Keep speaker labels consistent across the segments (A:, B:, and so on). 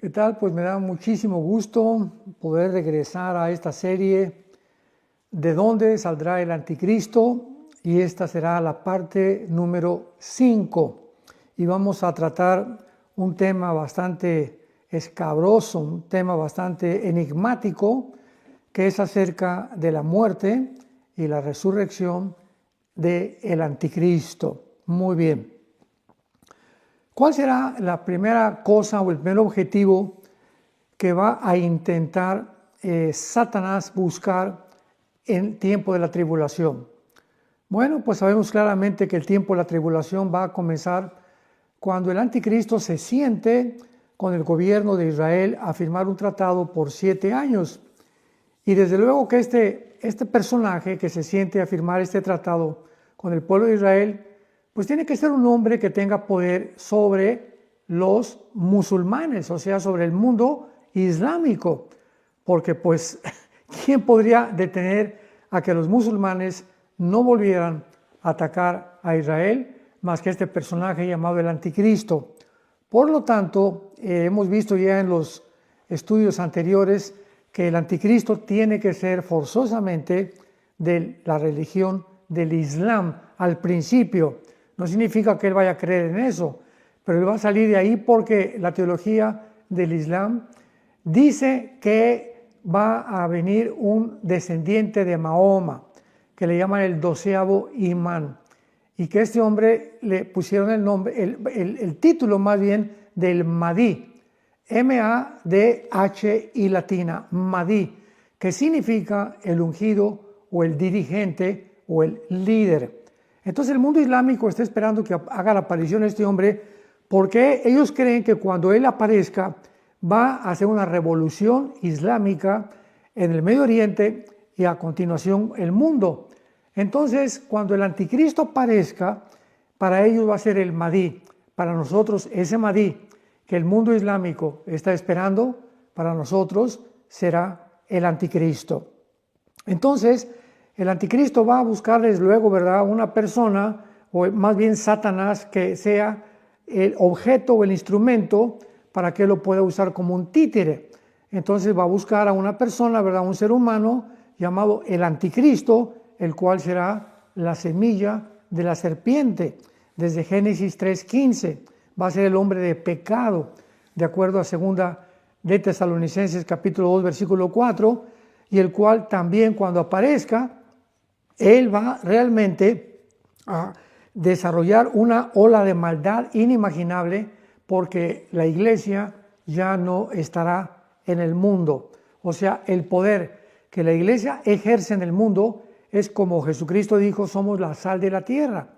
A: ¿Qué tal? Pues me da muchísimo gusto poder regresar a esta serie ¿De dónde saldrá el anticristo? Y esta será la parte número 5. Y vamos a tratar un tema bastante escabroso, un tema bastante enigmático, que es acerca de la muerte y la resurrección del anticristo. Muy bien. ¿Cuál será la primera cosa o el primer objetivo que va a intentar Satanás buscar en tiempo de la tribulación? Bueno, pues sabemos claramente que el tiempo de la tribulación va a comenzar cuando el anticristo se siente con el gobierno de Israel a firmar un tratado por 7 años. Y desde luego que este personaje que se siente a firmar este tratado con el pueblo de Israel, pues tiene que ser un hombre que tenga poder sobre los musulmanes, o sea, sobre el mundo islámico, porque pues, ¿quién podría detener a que los musulmanes no volvieran a atacar a Israel más que este personaje llamado el anticristo? Por lo tanto, hemos visto ya en los estudios anteriores que el anticristo tiene que ser forzosamente de la religión del Islam al principio. No significa que él vaya a creer en eso, pero él va a salir de ahí porque la teología del Islam dice que va a venir un descendiente de Mahoma, que le llaman el 12º imán, y que este hombre le pusieron el nombre, el título más bien del Mahdi, M-A-D-H-I latina, Mahdi, que significa el ungido o el dirigente o el líder. Entonces el mundo islámico está esperando que haga la aparición este hombre porque ellos creen que cuando él aparezca va a hacer una revolución islámica en el Medio Oriente y a continuación el mundo. Entonces cuando el anticristo aparezca, para ellos va a ser el Mahdi. Para nosotros ese Mahdi que el mundo islámico está esperando, para nosotros será el anticristo. Entonces el anticristo va a buscarles luego, ¿verdad?, una persona, o más bien Satanás, que sea el objeto o el instrumento para que lo pueda usar como un títere. Entonces va a buscar a una persona, ¿verdad?, un ser humano llamado el anticristo, el cual será la semilla de la serpiente. Desde Génesis 3:15 va a ser el hombre de pecado, de acuerdo a 2 de Tesalonicenses capítulo 2 versículo 4, y el cual también cuando aparezca, él va realmente a desarrollar una ola de maldad inimaginable porque la iglesia ya no estará en el mundo. O sea, el poder que la iglesia ejerce en el mundo es como Jesucristo dijo, somos la sal de la tierra.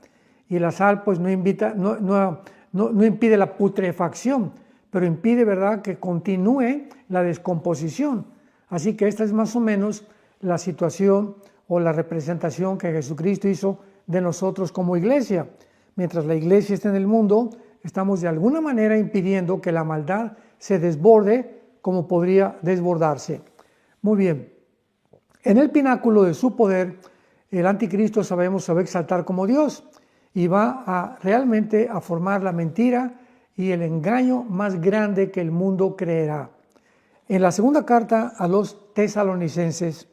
A: Y la sal pues no impide la putrefacción, pero impide, ¿verdad?, que continúe la descomposición. Así que esta es más o menos la situación o la representación que Jesucristo hizo de nosotros como iglesia. Mientras la iglesia está en el mundo, estamos de alguna manera impidiendo que la maldad se desborde como podría desbordarse. Muy bien. En el pináculo de su poder, el anticristo, sabemos, se va a exaltar como Dios y va a realmente a formar la mentira y el engaño más grande que el mundo creerá. En la segunda carta a los tesalonicenses,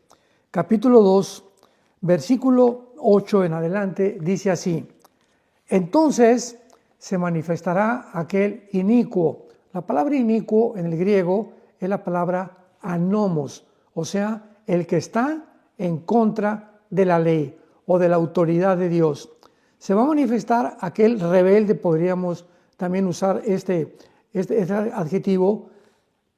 A: capítulo 2, versículo 8 en adelante, dice así: entonces se manifestará aquel inicuo. La palabra inicuo en el griego es la palabra anomos, o sea, el que está en contra de la ley o de la autoridad de Dios. Se va a manifestar aquel rebelde, podríamos también usar este adjetivo,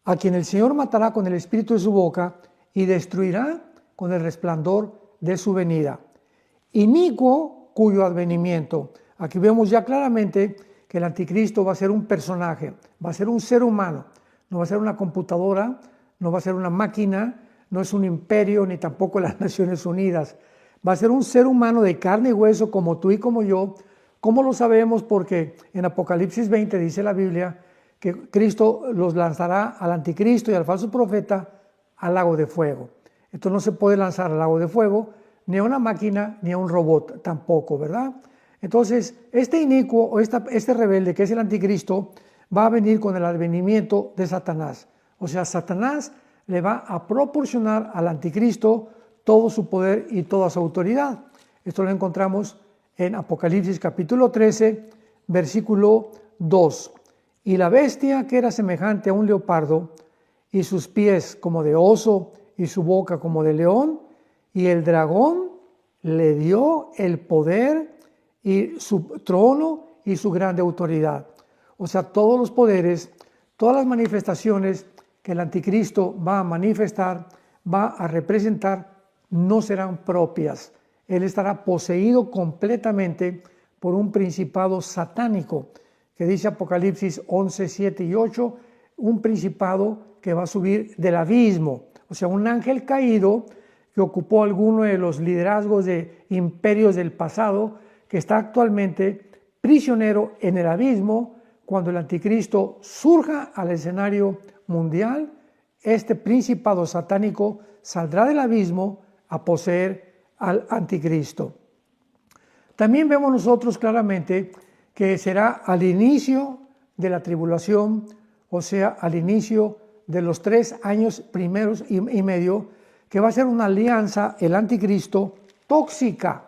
A: a quien el Señor matará con el espíritu de su boca y destruirá con el resplandor de su venida. Inicuo cuyo advenimiento. Aquí vemos ya claramente que el anticristo va a ser un personaje, va a ser un ser humano, no va a ser una computadora, no va a ser una máquina, no es un imperio ni tampoco las Naciones Unidas. Va a ser un ser humano de carne y hueso como tú y como yo. ¿Cómo lo sabemos? Porque en Apocalipsis 20 dice la Biblia que Cristo los lanzará al anticristo y al falso profeta al lago de fuego. Entonces no se puede lanzar al lago de fuego ni a una máquina ni a un robot tampoco, ¿verdad? Entonces este inicuo o este rebelde que es el anticristo va a venir con el advenimiento de Satanás. O sea, Satanás le va a proporcionar al anticristo todo su poder y toda su autoridad. Esto lo encontramos en Apocalipsis capítulo 13, versículo 2. Y la bestia, que era semejante a un leopardo, y sus pies como de oso, y su boca como de león, y el dragón le dio el poder y su trono y su grande autoridad. O sea, todos los poderes, todas las manifestaciones que el anticristo va a manifestar, va a representar, no serán propias. Él estará poseído completamente por un principado satánico, que dice Apocalipsis 11, 7 y 8, un principado que va a subir del abismo. O sea, un ángel caído que ocupó alguno de los liderazgos de imperios del pasado, que está actualmente prisionero en el abismo. Cuando el anticristo surja al escenario mundial, este principado satánico saldrá del abismo a poseer al anticristo. También vemos nosotros claramente que será al inicio de la tribulación, o sea, al inicio de los 3 años primeros y medio, que va a ser una alianza, el anticristo, tóxica,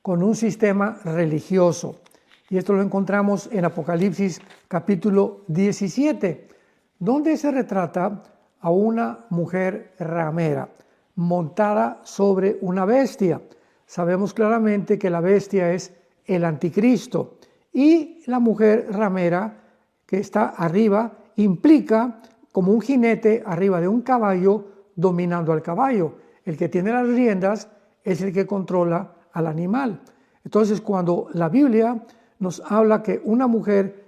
A: con un sistema religioso. Y esto lo encontramos en Apocalipsis capítulo 17, donde se retrata a una mujer ramera montada sobre una bestia. Sabemos claramente que la bestia es el anticristo y la mujer ramera que está arriba implica como un jinete arriba de un caballo dominando al caballo. El que tiene las riendas es el que controla al animal. Entonces, cuando la Biblia nos habla que una mujer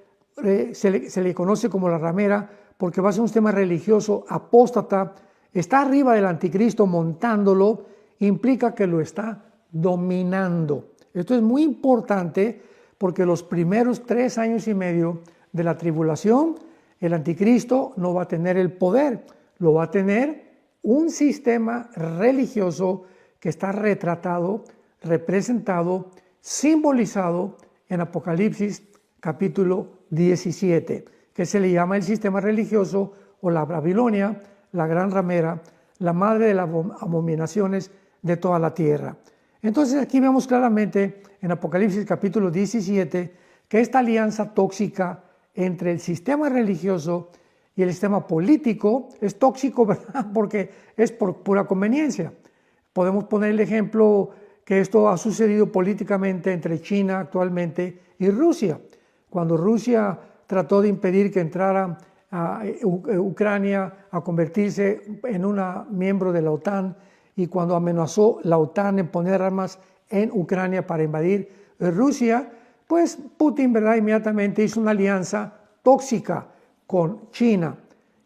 A: se le conoce como la ramera porque va a ser un sistema religioso apóstata, está arriba del anticristo montándolo, implica que lo está dominando. Esto es muy importante porque los primeros 3 años y medio de la tribulación, el anticristo no va a tener el poder, lo va a tener un sistema religioso que está retratado, representado, simbolizado en Apocalipsis capítulo 17, que se le llama el sistema religioso o la Babilonia, la gran ramera, la madre de las abominaciones de toda la tierra. Entonces aquí vemos claramente en Apocalipsis capítulo 17 que esta alianza tóxica entre el sistema religioso y el sistema político es tóxico, ¿verdad? Porque es por pura conveniencia. Podemos poner el ejemplo que esto ha sucedido políticamente entre China actualmente y Rusia. Cuando Rusia trató de impedir que entrara a Ucrania a convertirse en una miembro de la OTAN, y cuando amenazó la OTAN en poner armas en Ucrania para invadir Rusia, pues Putin, ¿verdad?, inmediatamente hizo una alianza tóxica con China.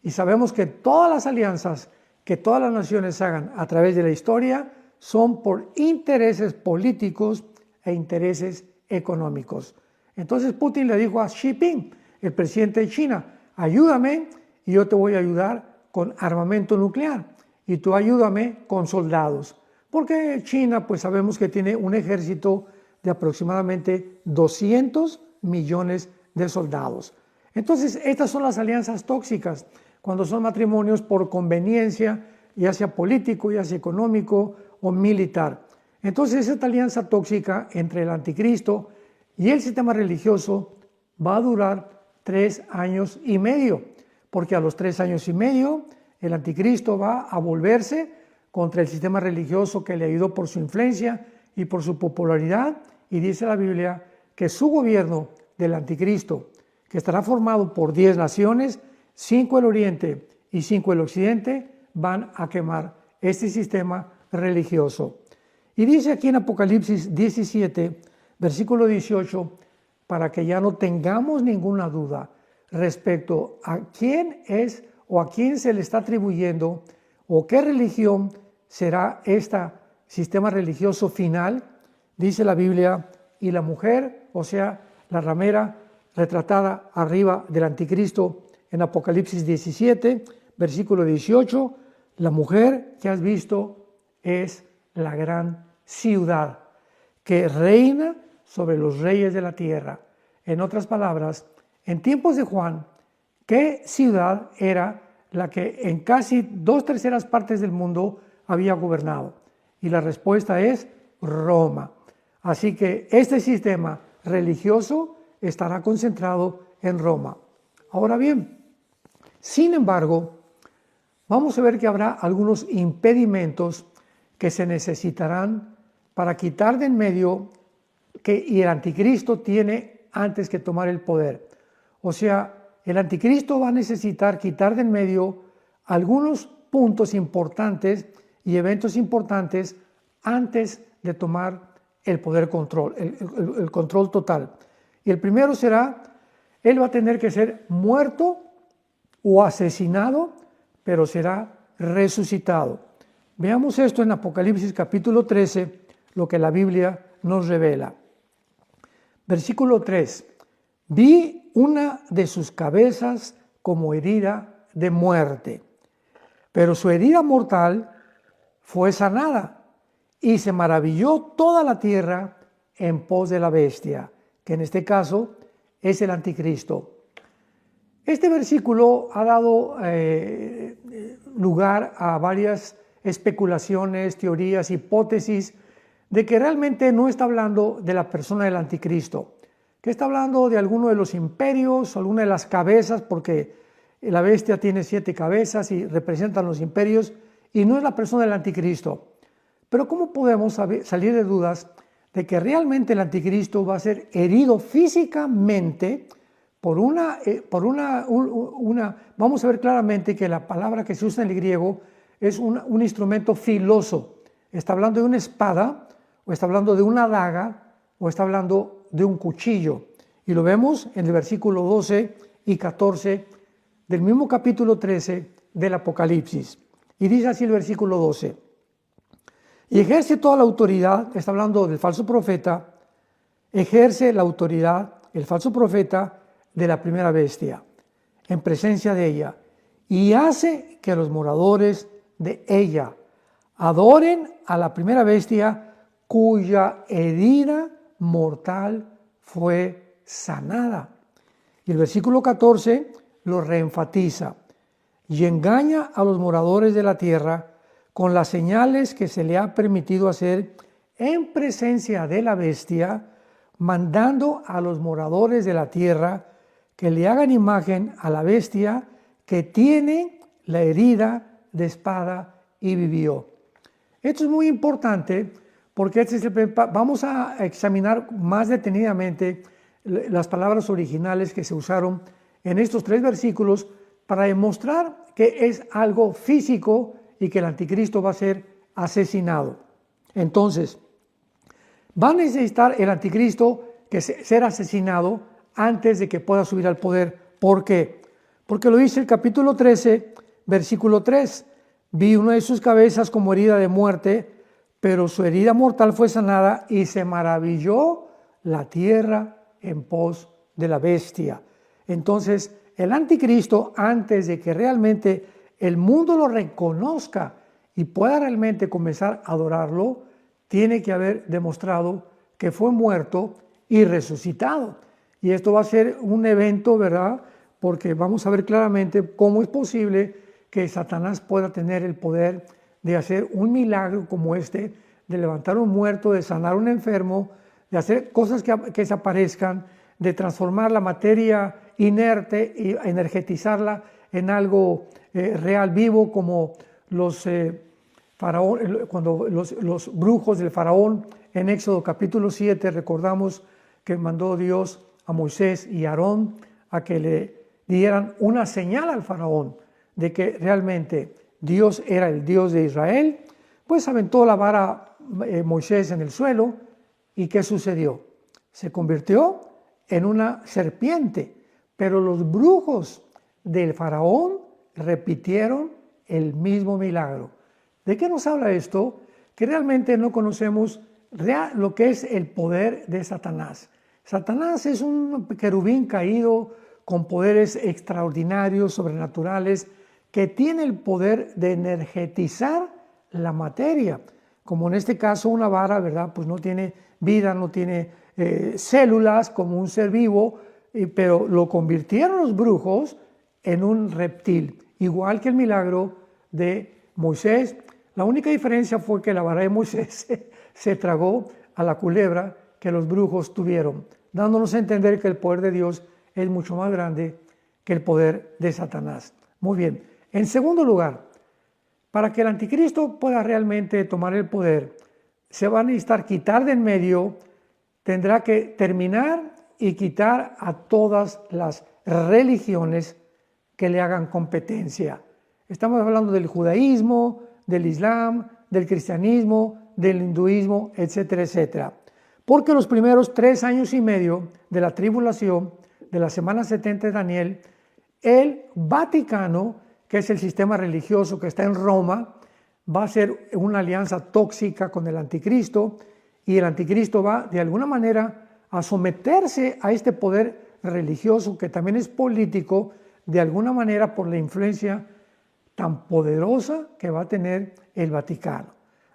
A: Y sabemos que todas las alianzas que todas las naciones hagan a través de la historia son por intereses políticos e intereses económicos. Entonces Putin le dijo a Xi Jinping, el presidente de China, ayúdame y yo te voy a ayudar con armamento nuclear y tú ayúdame con soldados. Porque China, pues sabemos que tiene un ejército de aproximadamente 200 millones de soldados. Entonces, estas son las alianzas tóxicas, cuando son matrimonios por conveniencia, ya sea político, ya sea económico o militar. Entonces, esta alianza tóxica entre el anticristo y el sistema religioso va a durar 3 años y medio, porque a los 3 años y medio el anticristo va a volverse contra el sistema religioso que le ayudó por su influencia y por su popularidad, y dice la Biblia que su gobierno del anticristo, que estará formado por 10 naciones, 5 el oriente y 5 el occidente, van a quemar este sistema religioso. Y dice aquí en Apocalipsis 17, versículo 18, para que ya no tengamos ninguna duda respecto a quién es o a quién se le está atribuyendo o qué religión será este sistema religioso final, dice la Biblia, y la mujer, o sea, la ramera retratada arriba del anticristo en Apocalipsis 17, versículo 18, la mujer que has visto es la gran ciudad que reina sobre los reyes de la tierra. En otras palabras, en tiempos de Juan, ¿qué ciudad era la que en casi 2/3 partes del mundo había gobernado? Y la respuesta es Roma. Así que este sistema religioso estará concentrado en Roma. Ahora bien, sin embargo, vamos a ver que habrá algunos impedimentos que se necesitarán para quitar de en medio y el anticristo tiene antes que tomar el poder. O sea, el anticristo va a necesitar quitar de en medio algunos puntos importantes y eventos importantes antes de tomar el poder control, el control total. Y el primero será, él va a tener que ser muerto o asesinado, pero será resucitado. Veamos esto en Apocalipsis capítulo 13, lo que la Biblia nos revela. Versículo 3. Vi una de sus cabezas como herida de muerte, pero su herida mortal fue sanada, y se maravilló toda la tierra en pos de la bestia, que en este caso es el anticristo. Este versículo ha dado lugar a varias especulaciones, teorías, hipótesis de que realmente no está hablando de la persona del anticristo, que está hablando de alguno de los imperios, alguna de las cabezas, porque la bestia tiene 7 cabezas y representan los imperios, y no es la persona del anticristo. Pero ¿cómo podemos salir de dudas de que realmente el anticristo va a ser herido físicamente por vamos a ver claramente que la palabra que se usa en el griego es un instrumento filoso. Está hablando de una espada, o está hablando de una daga, o está hablando de un cuchillo. Y lo vemos en el versículo 12 y 14 del mismo capítulo 13 del Apocalipsis. Y dice así el versículo 12. Y ejerce toda la autoridad, está hablando del falso profeta, ejerce la autoridad, el falso profeta, de la primera bestia, en presencia de ella, y hace que los moradores de ella adoren a la primera bestia cuya herida mortal fue sanada. Y el versículo 14 lo reenfatiza, y engaña a los moradores de la tierra con las señales que se le ha permitido hacer en presencia de la bestia, mandando a los moradores de la tierra que le hagan imagen a la bestia que tiene la herida de espada y vivió. Esto es muy importante porque vamos a examinar más detenidamente las palabras originales que se usaron en estos 3 versículos para demostrar que es algo físico y que el anticristo va a ser asesinado. Entonces, va a necesitar el anticristo ser asesinado antes de que pueda subir al poder. ¿Por qué? Porque lo dice el capítulo 13, versículo 3. Vi una de sus cabezas como herida de muerte, pero su herida mortal fue sanada y se maravilló la tierra en pos de la bestia. Entonces, el anticristo, antes de que realmente el mundo lo reconozca y pueda realmente comenzar a adorarlo, tiene que haber demostrado que fue muerto y resucitado. Y esto va a ser un evento, ¿verdad? Porque vamos a ver claramente cómo es posible que Satanás pueda tener el poder de hacer un milagro como este, de levantar un muerto, de sanar un enfermo, de hacer cosas que desaparezcan, de transformar la materia inerte y energetizarla en algo real, vivo, como cuando los brujos del faraón en Éxodo capítulo 7, recordamos que mandó Dios a Moisés y a Aarón a que le dieran una señal al faraón de que realmente Dios era el Dios de Israel. Pues aventó la vara Moisés en el suelo, y ¿qué sucedió? Se convirtió en una serpiente, pero los brujos del faraón repitieron el mismo milagro. ¿De qué nos habla esto? Que realmente no conocemos lo que es el poder de Satanás. Satanás es un querubín caído con poderes extraordinarios, sobrenaturales, que tiene el poder de energetizar la materia. Como en este caso una vara, ¿verdad? Pues no tiene vida, no tiene células como un ser vivo, pero lo convirtieron los brujos en un reptil, igual que el milagro de Moisés. La única diferencia fue que la vara de Moisés se tragó a la culebra que los brujos tuvieron, dándonos a entender que el poder de Dios es mucho más grande que el poder de Satanás. Muy bien. En segundo lugar, para que el anticristo pueda realmente tomar el poder, se va a necesitar quitar de en medio, tendrá que terminar y quitar a todas las religiones que le hagan competencia. Estamos hablando del judaísmo, del islam, del cristianismo, del hinduismo, etcétera, etcétera. Porque los primeros 3 años y medio de la tribulación, de la semana 70 de Daniel, el Vaticano, que es el sistema religioso que está en Roma, va a ser una alianza tóxica con el anticristo, y el anticristo va de alguna manera a someterse a este poder religioso que también es político, de alguna manera por la influencia tan poderosa que va a tener el Vaticano.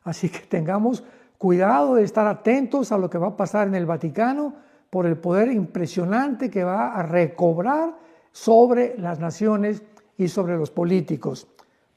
A: Así que tengamos cuidado de estar atentos a lo que va a pasar en el Vaticano por el poder impresionante que va a recobrar sobre las naciones y sobre los políticos.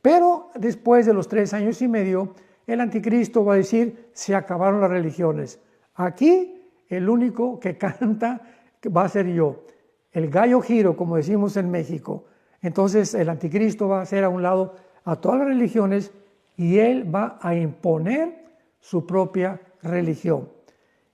A: Pero después de los 3 años y medio, el anticristo va a decir, se acabaron las religiones. Aquí el único que canta va a ser yo, el gallo giro, como decimos en México. Entonces el anticristo va a hacer a un lado a todas las religiones y él va a imponer su propia religión.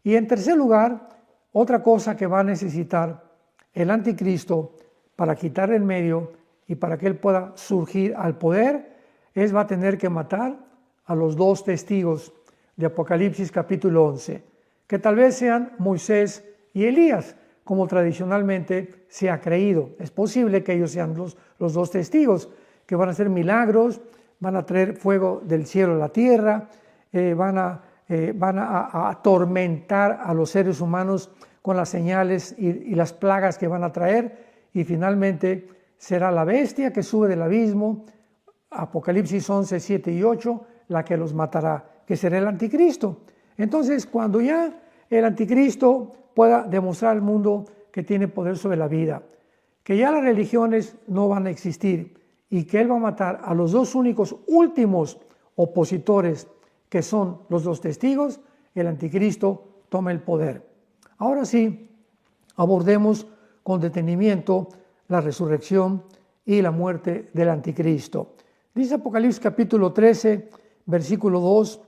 A: Y en tercer lugar, otra cosa que va a necesitar el anticristo para quitar en medio y para que él pueda surgir al poder, va a tener que matar a los 2 testigos de Apocalipsis capítulo 11, que tal vez sean Moisés y Elías, como tradicionalmente se ha creído. Es posible que ellos sean los 2 testigos, que van a hacer milagros, van a traer fuego del cielo a la tierra, van a atormentar a los seres humanos con las señales y las plagas que van a traer, y finalmente será la bestia que sube del abismo, Apocalipsis 11, 7 y 8, la que los matará, que será el anticristo. Entonces, cuando ya el anticristo pueda demostrar al mundo que tiene poder sobre la vida, que ya las religiones no van a existir y que él va a matar a los 2 únicos últimos opositores, que son los 2 testigos, el anticristo toma el poder. Ahora sí, abordemos con detenimiento la resurrección y la muerte del anticristo. Dice Apocalipsis capítulo 13, versículo 2,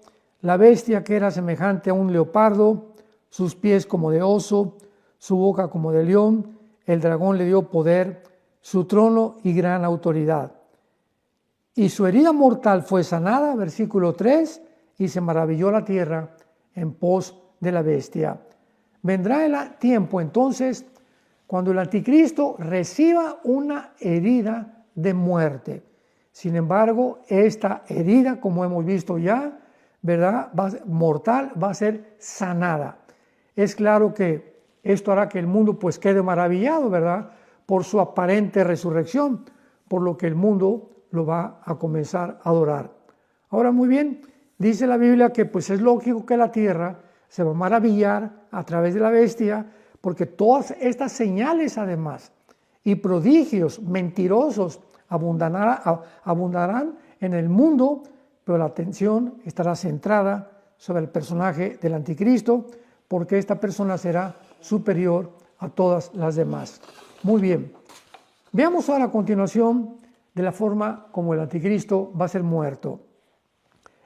A: la bestia que era semejante a un leopardo, sus pies como de oso, su boca como de león, el dragón le dio poder, su trono y gran autoridad. Y su herida mortal fue sanada, versículo 3, y se maravilló la tierra en pos de la bestia. Vendrá el tiempo entonces cuando el anticristo reciba una herida de muerte. Sin embargo, esta herida, como hemos visto ya, ¿verdad?, mortal, va a ser sanada. Es claro que esto hará que el mundo pues quede maravillado, ¿verdad?, por su aparente resurrección, por lo que el mundo lo va a comenzar a adorar. Ahora, muy bien, dice la Biblia que pues es lógico que la tierra se va a maravillar a través de la bestia, porque todas estas señales además y prodigios mentirosos abundarán en el mundo, pero la atención estará centrada sobre el personaje del anticristo, porque esta persona será superior a todas las demás. Muy bien, veamos ahora a continuación de la forma como el anticristo va a ser muerto.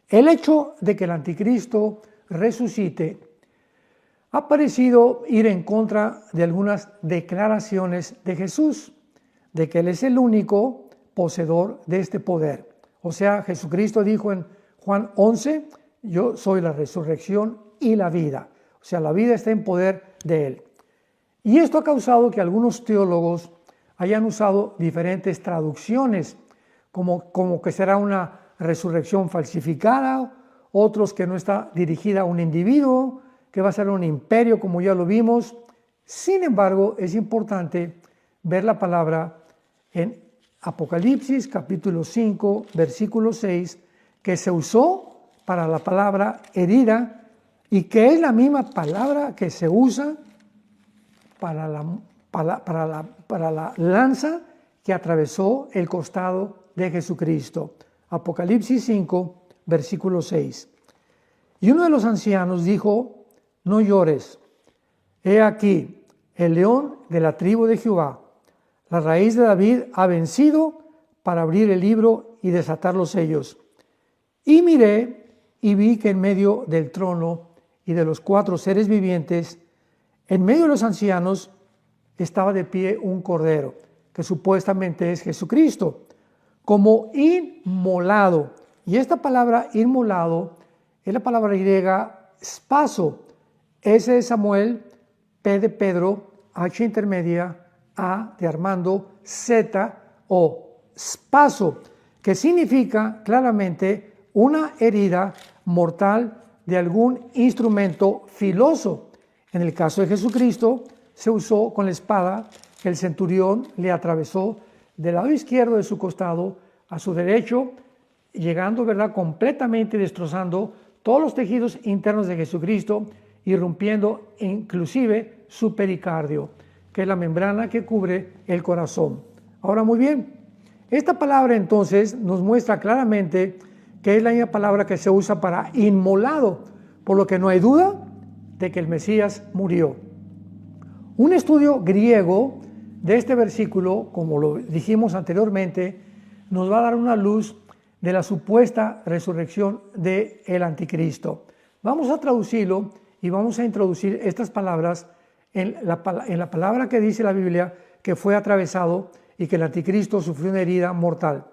A: El hecho de que el anticristo resucite ha parecido ir en contra de algunas declaraciones de Jesús, de que Él es el único poseedor de este poder. O sea, Jesucristo dijo en Juan 11, yo soy la resurrección y la vida. O sea, la vida está en poder de Él. Y esto ha causado que algunos teólogos hayan usado diferentes traducciones, como que será una resurrección falsificada, otros que no está dirigida a un individuo, que va a ser un imperio, como ya lo vimos. Sin embargo, es importante ver la palabra en Apocalipsis capítulo 5, versículo 6, que se usó para la palabra herida y que es la misma palabra que se usa para la lanza que atravesó el costado de Jesucristo. Apocalipsis 5, versículo 6. Y uno de los ancianos dijo: no llores. He aquí, el león de la tribu de Jehová, la raíz de David, ha vencido para abrir el libro y desatar los sellos. Y miré y vi que en medio del trono y de los 4 seres vivientes, en medio de los ancianos, estaba de pie un cordero, que supuestamente es Jesucristo, como inmolado. Y esta palabra inmolado es la palabra griega spaso. S de Samuel, P de Pedro, H intermedia, A de Armando, Z o spaso, que significa claramente una herida mortal de algún instrumento filoso. En el caso de Jesucristo, se usó con la espada que el centurión le atravesó del lado izquierdo de su costado a su derecho, llegando, ¿verdad?, completamente destrozando todos los tejidos internos de Jesucristo, irrumpiendo inclusive su pericardio, que es la membrana que cubre el corazón. Ahora, muy bien, esta palabra entonces nos muestra claramente que es la misma palabra que se usa para inmolado, por lo que no hay duda de que el Mesías murió. Un estudio griego de este versículo, como lo dijimos anteriormente, nos va a dar una luz de la supuesta resurrección del anticristo. Vamos a traducirlo y vamos a introducir estas palabras en la palabra que dice la Biblia que fue atravesado y que el anticristo sufrió una herida mortal.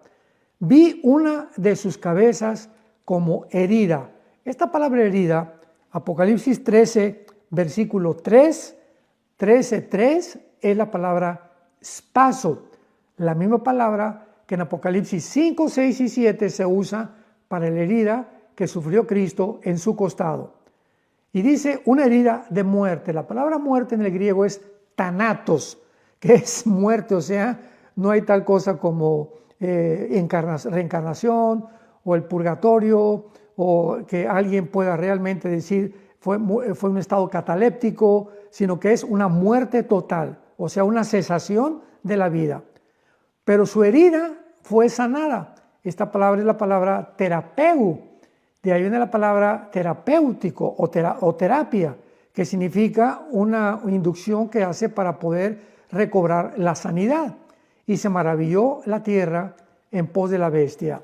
A: Vi una de sus cabezas como herida. Esta palabra herida, Apocalipsis 13, versículo 3, 13:3, es la palabra spaso, la misma palabra que en Apocalipsis 5, 6 y 7 se usa para la herida que sufrió Cristo en su costado. Y dice una herida de muerte. La palabra muerte en el griego es thanatos, que es muerte, o sea, no hay tal cosa como reencarnación o el purgatorio, o que alguien pueda realmente decir fue un estado cataléptico, sino que es una muerte total, o sea, una cesación de la vida. Pero su herida fue sanada. Esta palabra es la palabra terapeu. De ahí viene la palabra terapéutico o terapia, que significa una inducción que hace para poder recobrar la sanidad. Y se maravilló la tierra en pos de la bestia.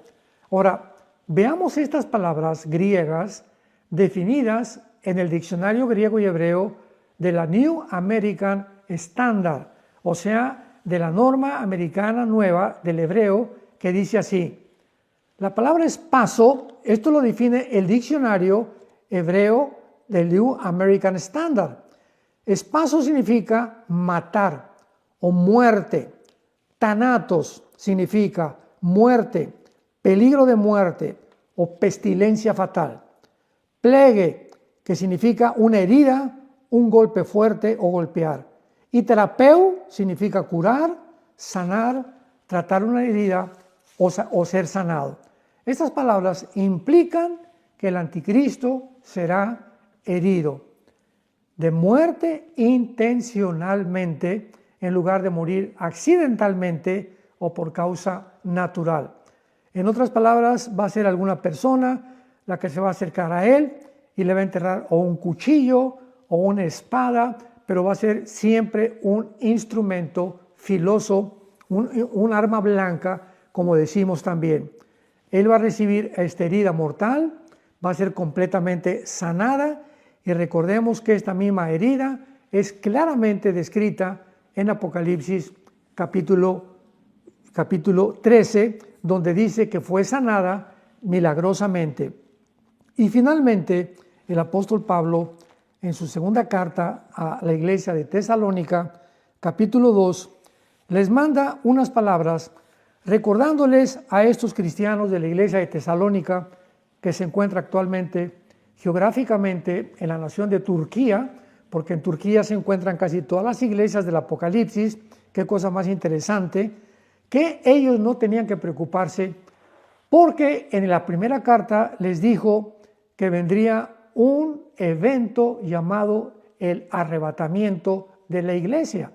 A: Ahora, veamos estas palabras griegas definidas en el diccionario griego y hebreo de la New American Standard, o sea, de la norma americana nueva del hebreo, que dice así. La palabra espaso, esto lo define el diccionario hebreo del New American Standard. Espaso significa matar o muerte. Thanatos significa muerte, peligro de muerte o pestilencia fatal. Plegue, que significa una herida, un golpe fuerte o golpear. Y terapeu significa curar, sanar, tratar una herida o ser sanado. Estas palabras implican que el anticristo será herido de muerte intencionalmente en lugar de morir accidentalmente o por causa natural. En otras palabras, va a ser alguna persona la que se va a acercar a él y le va a enterrar o un cuchillo o una espada, pero va a ser siempre un instrumento filoso, un arma blanca, como decimos también. Él va a recibir esta herida mortal, va a ser completamente sanada, y recordemos que esta misma herida es claramente descrita en Apocalipsis capítulo 13, donde dice que fue sanada milagrosamente. Y finalmente, el apóstol Pablo, en su segunda carta a la iglesia de Tesalónica, capítulo 2, les manda unas palabras recordándoles a estos cristianos de la iglesia de Tesalónica, que se encuentra actualmente geográficamente en la nación de Turquía, porque en Turquía se encuentran casi todas las iglesias del Apocalipsis. Qué cosa más interesante, que ellos no tenían que preocuparse, porque en la primera carta les dijo que vendría un evento llamado el arrebatamiento de la iglesia,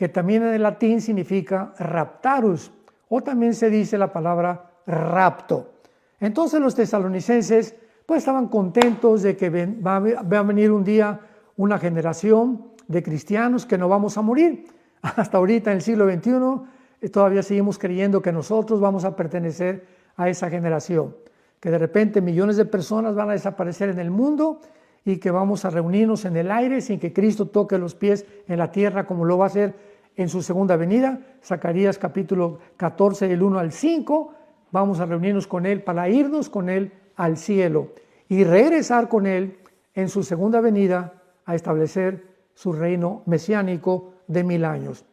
A: que también en el latín significa raptarus, o también se dice la palabra rapto. Entonces los tesalonicenses pues estaban contentos de que va a venir un día una generación de cristianos que no vamos a morir. Hasta ahorita en el siglo XXI todavía seguimos creyendo que nosotros vamos a pertenecer a esa generación, que de repente millones de personas van a desaparecer en el mundo y que vamos a reunirnos en el aire sin que Cristo toque los pies en la tierra como lo va a hacer en su segunda venida. Zacarías capítulo 14 del 1 al 5, vamos a reunirnos con Él para irnos con Él al cielo y regresar con Él en su segunda venida a establecer su reino mesiánico de 1000 años.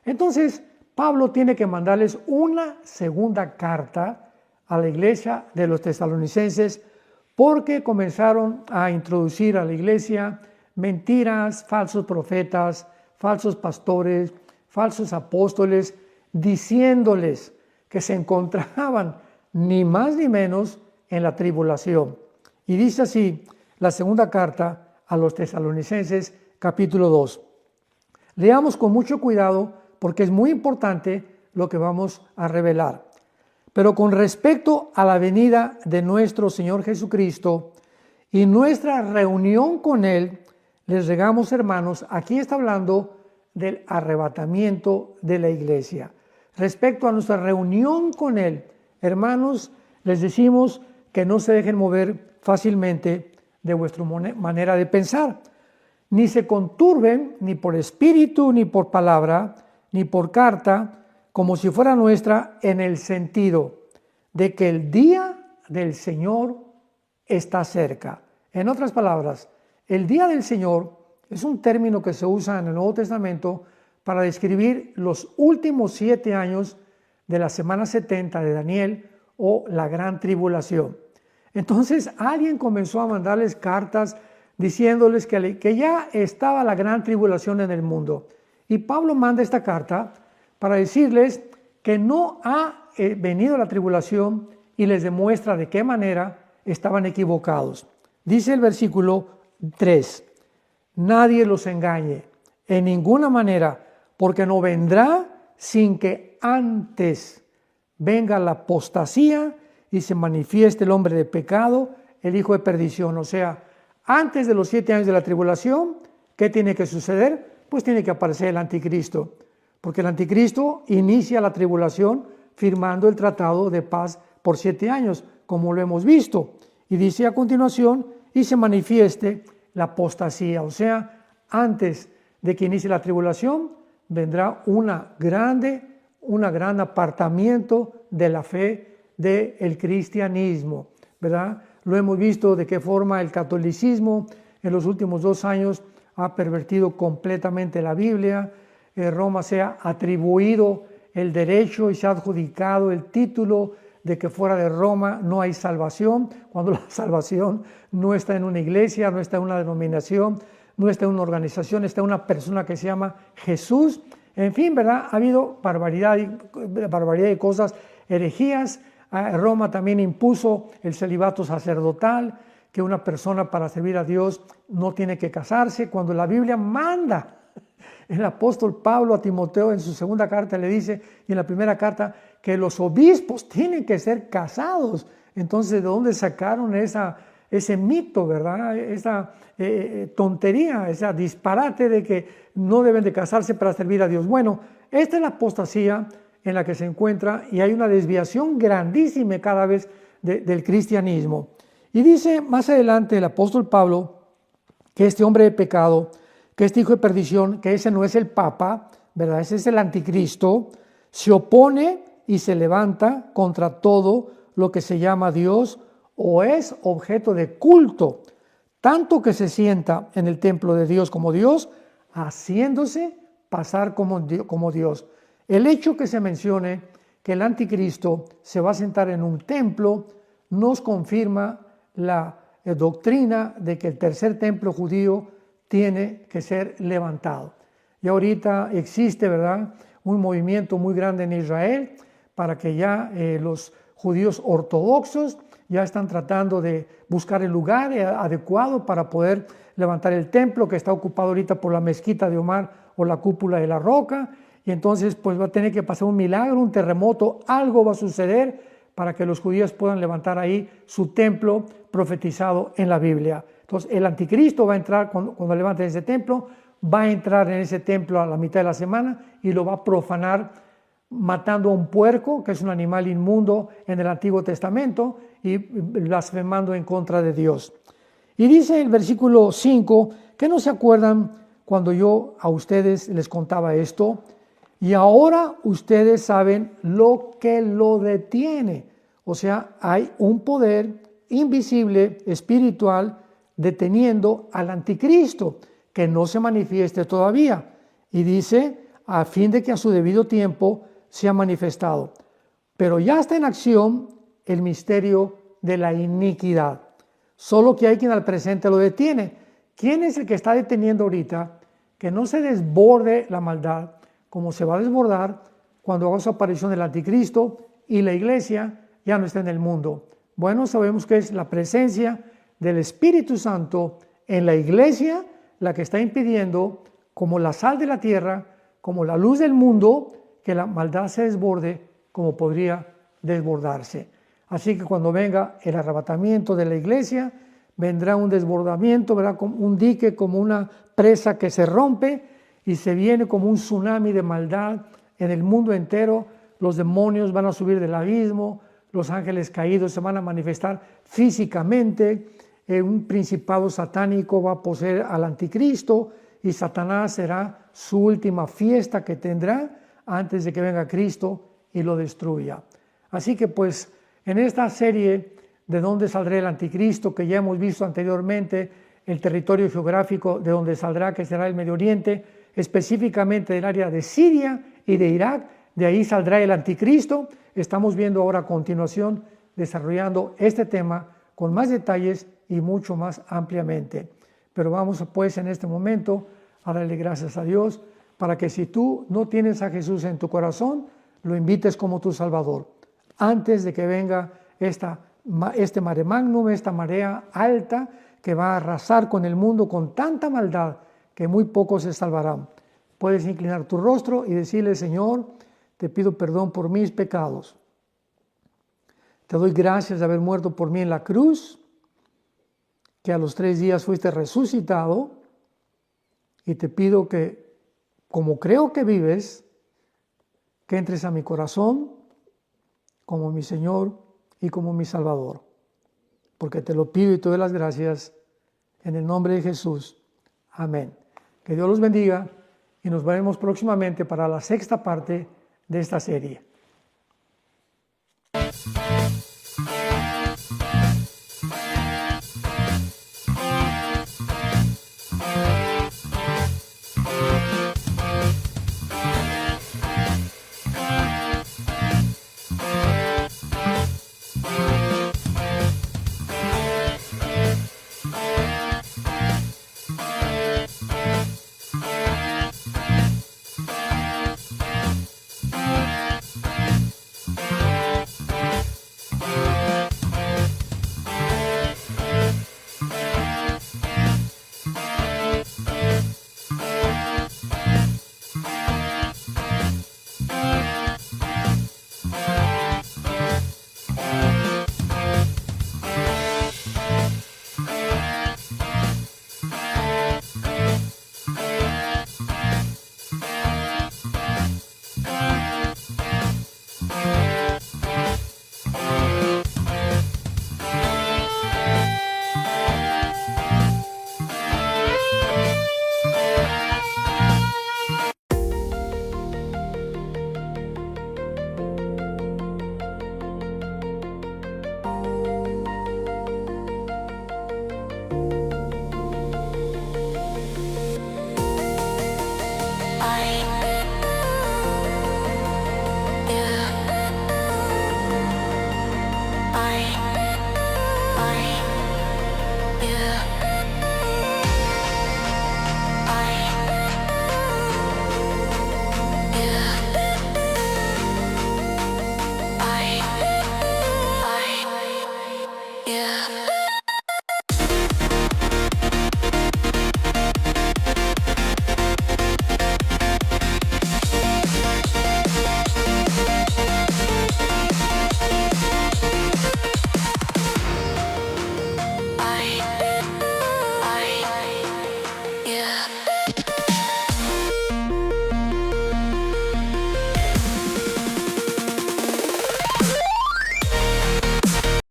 A: Entonces, Pablo tiene que mandarles una segunda carta a la iglesia de los tesalonicenses porque comenzaron a introducir a la iglesia mentiras, falsos profetas, falsos pastores, falsos apóstoles, diciéndoles que se encontraban ni más ni menos en la tribulación. Y dice así la segunda carta a los tesalonicenses, capítulo 2. Leamos con mucho cuidado porque es muy importante lo que vamos a revelar. Pero con respecto a la venida de nuestro Señor Jesucristo y nuestra reunión con Él, les rogamos, hermanos, aquí está hablando del arrebatamiento de la iglesia. Respecto a nuestra reunión con Él, hermanos, les decimos que no se dejen mover fácilmente de vuestra manera de pensar. Ni se conturben ni por espíritu, ni por palabra, ni por carta, como si fuera nuestra, en el sentido de que el día del Señor está cerca. En otras palabras, el día del Señor es un término que se usa en el Nuevo Testamento para describir los últimos 7 años de la semana 70 de Daniel o la gran tribulación. Entonces alguien comenzó a mandarles cartas diciéndoles que ya estaba la gran tribulación en el mundo. Y Pablo manda esta carta para decirles que no ha venido la tribulación y les demuestra de qué manera estaban equivocados. Dice el versículo 3, nadie los engañe en ninguna manera, porque no vendrá sin que antes venga la apostasía y se manifieste el hombre de pecado, el hijo de perdición. O sea, antes de los 7 años de la tribulación, ¿qué tiene que suceder? Pues tiene que aparecer el anticristo, porque el anticristo inicia la tribulación firmando el tratado de paz por 7 años, como lo hemos visto. Y dice a continuación, y se manifieste la apostasía. O sea, antes de que inicie la tribulación, vendrá un gran apartamiento de la fe del cristianismo, ¿verdad? Lo hemos visto de qué forma el catolicismo en los últimos 2 años ha pervertido completamente la Biblia. Roma se ha atribuido el derecho y se ha adjudicado el título de que fuera de Roma no hay salvación, cuando la salvación no está en una iglesia, no está en una denominación, no está en una organización, está en una persona que se llama Jesús. En fin, ¿verdad? Ha habido barbaridad de cosas, herejías. Roma también impuso el celibato sacerdotal, que una persona para servir a Dios no tiene que casarse, cuando la Biblia manda. El apóstol Pablo a Timoteo en su segunda carta le dice, y en la primera carta, que los obispos tienen que ser casados. Entonces, ¿de dónde sacaron ese mito, verdad? Esa tontería, ese disparate de que no deben de casarse para servir a Dios. Bueno, esta es la apostasía en la que se encuentra y hay una desviación grandísima cada vez del cristianismo. Y dice más adelante el apóstol Pablo que este hombre de pecado, que este hijo de perdición, que ese no es el Papa, ¿verdad? Ese es el anticristo, se opone y se levanta contra todo lo que se llama Dios o es objeto de culto, tanto que se sienta en el templo de Dios como Dios, haciéndose pasar como Dios. El hecho que se mencione que el anticristo se va a sentar en un templo nos confirma la doctrina de que el tercer templo judío tiene que ser levantado. Y ahorita existe, ¿verdad?, un movimiento muy grande en Israel para que ya los judíos ortodoxos ya están tratando de buscar el lugar adecuado para poder levantar el templo que está ocupado ahorita por la mezquita de Omar o la cúpula de la roca, y entonces pues va a tener que pasar un milagro, un terremoto, algo va a suceder para que los judíos puedan levantar ahí su templo profetizado en la Biblia. Entonces el anticristo va a entrar, cuando levanten ese templo, va a entrar en ese templo a la mitad de la semana y lo va a profanar matando a un puerco, que es un animal inmundo en el Antiguo Testamento, y blasfemando en contra de Dios. Y dice el versículo 5, que no se acuerdan cuando yo a ustedes les contaba esto, y ahora ustedes saben lo que lo detiene. O sea, hay un poder invisible, espiritual, deteniendo al anticristo, que no se manifieste todavía. Y dice, a fin de que a su debido tiempo sea manifestado. Pero ya está en acción el misterio de la iniquidad. Solo que hay quien al presente lo detiene. ¿Quién es el que está deteniendo ahorita que no se desborde la maldad, como se va a desbordar cuando haga su aparición el anticristo y la iglesia ya no está en el mundo? Bueno, sabemos que es la presencia del Espíritu Santo en la iglesia la que está impidiendo, como la sal de la tierra, como la luz del mundo, que la maldad se desborde como podría desbordarse. Así que cuando venga el arrebatamiento de la iglesia, vendrá un desbordamiento, verá como un dique, como una presa que se rompe y se viene como un tsunami de maldad en el mundo entero. Los demonios van a subir del abismo, los ángeles caídos se van a manifestar físicamente, un principado satánico va a poseer al anticristo y Satanás será su última fiesta que tendrá antes de que venga Cristo y lo destruya. Así que pues en esta serie de dónde saldrá el anticristo, que ya hemos visto anteriormente, el territorio geográfico de donde saldrá, que será el Medio Oriente, específicamente del área de Siria y de Irak, de ahí saldrá el anticristo. Estamos viendo ahora a continuación, desarrollando este tema con más detalles y mucho más ampliamente. Pero vamos pues en este momento a darle gracias a Dios para que si tú no tienes a Jesús en tu corazón, lo invites como tu Salvador. Antes de que venga este mare magnum, esta marea alta que va a arrasar con el mundo con tanta maldad que muy pocos se salvarán. Puedes inclinar tu rostro y decirle: Señor, te pido perdón por mis pecados. Te doy gracias de haber muerto por mí en la cruz, que a los 3 días fuiste resucitado, y te pido que, como creo que vives, que entres a mi corazón como mi Señor y como mi Salvador. Porque te lo pido y te doy las gracias en el nombre de Jesús. Amén. Que Dios los bendiga y nos veremos próximamente para la 6ª parte de esta serie.